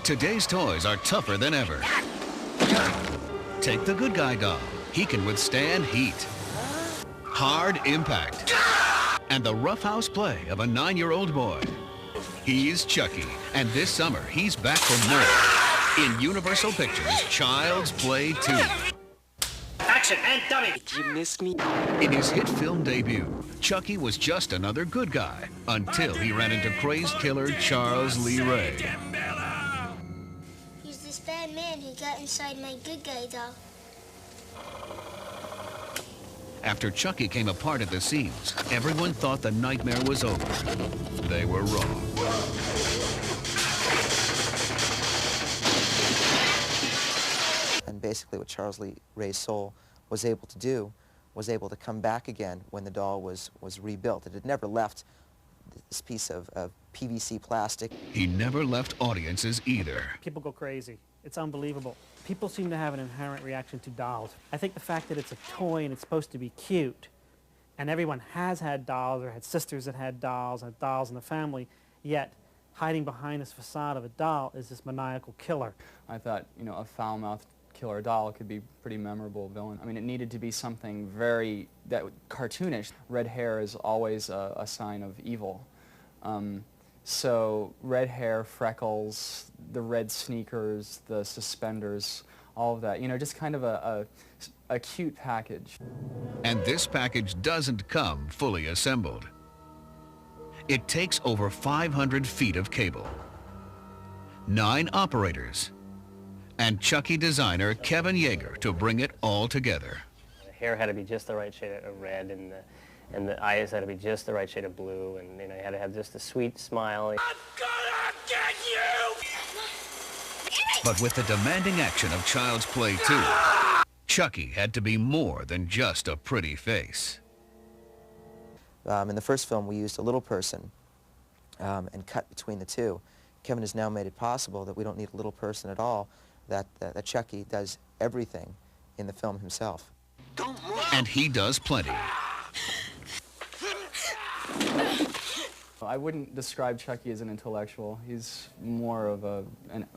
Today's toys are tougher than ever. Take the good guy doll. He can withstand heat, hard impact, and the roughhouse play of a 9-year-old boy. He's Chucky, and this summer he's back for more in Universal Pictures' Child's Play 2. Action and dummy! Did you miss me? In his hit film debut, Chucky was just another good guy until he ran into crazed killer Charles Lee Ray. He's this bad man who got inside my good guy doll. After Chucky came apart at the seams, everyone thought the nightmare was over. They were wrong. And basically what Charles Lee Ray's soul was able to do was able to come back again when the doll was rebuilt. It had never left this piece of PVC plastic. He never left audiences either. People go crazy. It's unbelievable. People seem to have an inherent reaction to dolls. I think the fact that it's a toy and it's supposed to be cute, and everyone has had dolls or had sisters that had dolls and dolls in the family, yet hiding behind this facade of a doll is this maniacal killer. I thought, you know, a foul-mouthed killer doll could be a pretty memorable villain. I mean, it needed to be something very cartoonish. Red hair is always a sign of evil. So red hair, freckles, the red sneakers, the suspenders, all of that, you know, just kind of a cute package. And this package doesn't come fully assembled. It takes over 500 feet of cable, 9 operators, and Chucky designer Kevin Yeager to bring it all together. The hair had to be just the right shade of red, and the eyes had to be just the right shade of blue, and you know, you had to have just a sweet smile. I'm gonna get you! But with the demanding action of Child's Play 2, Chucky had to be more than just a pretty face. In the first film, we used a little person and cut between the two. Kevin has now made it possible that we don't need a little person at all, that Chucky does everything in the film himself. Don't move! And he does plenty. I wouldn't describe Chucky as an intellectual. He's more of a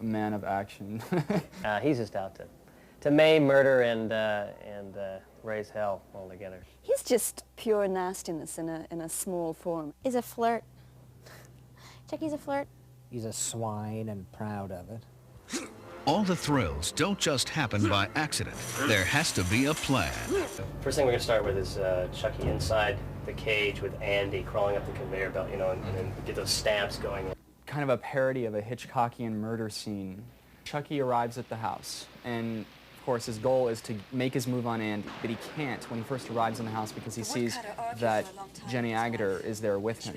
man of action. He's just out to maim, murder, and raise hell all together. He's just pure nastiness in a small form. He's a flirt. Chucky's a flirt. He's a swine and proud of it. All the thrills don't just happen by accident. There has to be a plan. First thing we're going to start with is Chucky inside the cage with Andy crawling up the conveyor belt, you know, and then get those stamps going. Kind of a parody of a Hitchcockian murder scene. Chucky arrives at the house, and of course his goal is to make his move on Andy, but he can't when he first arrives in the house because he sees that Jenny Agutter is there with him.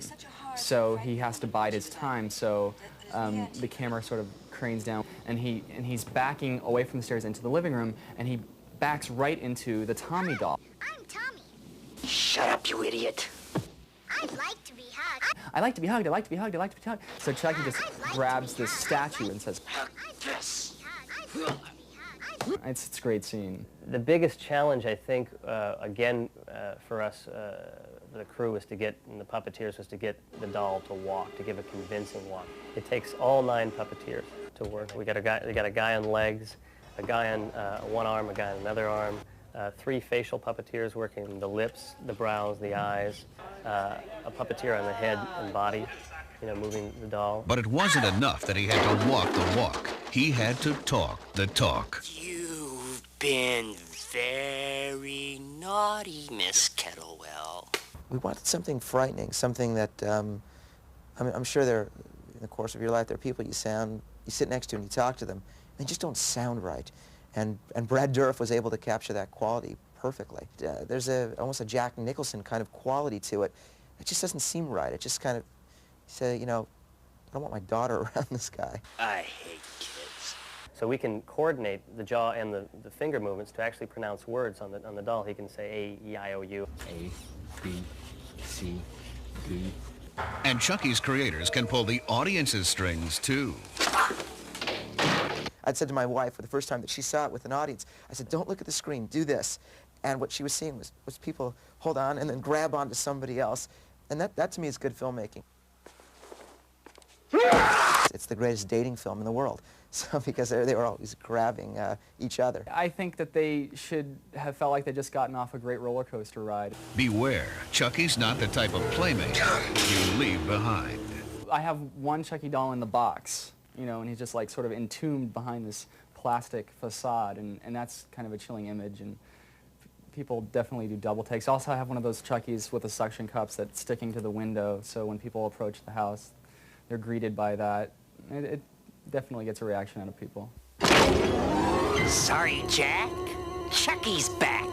So he has to bide his time, so the camera sort of cranes down, and he's backing away from the stairs into the living room, and he backs right into the Tommy doll. I'm Tommy. Shut up, you idiot! I'd like to be hugged. I like to be hugged, I like to be hugged, I like to be hugged. So Chucky just grabs this statue and says, This. it's a great scene. The biggest challenge, I think, again, for us, the crew was to get, and the puppeteers, was to get the doll to walk, to give a convincing walk. It takes all 9 puppeteers to work. We got a guy on legs, a guy on one arm, a guy on another arm, 3 facial puppeteers working the lips, the brows, the eyes, a puppeteer on the head and body, you know, moving the doll. But it wasn't enough that he had to walk the walk. He had to talk the talk. You've been very naughty, Miss Kettlewell. We wanted something frightening, something that, I mean, I'm sure in the course of your life, there are people you sit next to and you talk to them, and they just don't sound right. And Brad Dourif was able to capture that quality perfectly. There's almost a Jack Nicholson kind of quality to it. It just doesn't seem right. It just kind of, say, you know, I don't want my daughter around this guy. I hate kids. So we can coordinate the jaw and the finger movements to actually pronounce words on the doll. He can say A, E, I, O, U. A, B, C, D. And Chucky's creators can pull the audience's strings, too. I'd said to my wife for the first time that she saw it with an audience, I said, don't look at the screen, do this. And what she was seeing was people hold on and then grab onto somebody else. And that to me is good filmmaking. it's the greatest dating film in the world. So because they were always grabbing each other. I think that they should have felt like they'd just gotten off a great roller coaster ride. Beware, Chucky's not the type of playmate you leave behind. I have one Chucky doll in the box, you know, and he's just like sort of entombed behind this plastic facade, and that's kind of a chilling image, and people definitely do double takes. I also have one of those Chuckies with the suction cups that's sticking to the window, so when people approach the house, they're greeted by that. It definitely gets a reaction out of people. Sorry, Jack. Chucky's back.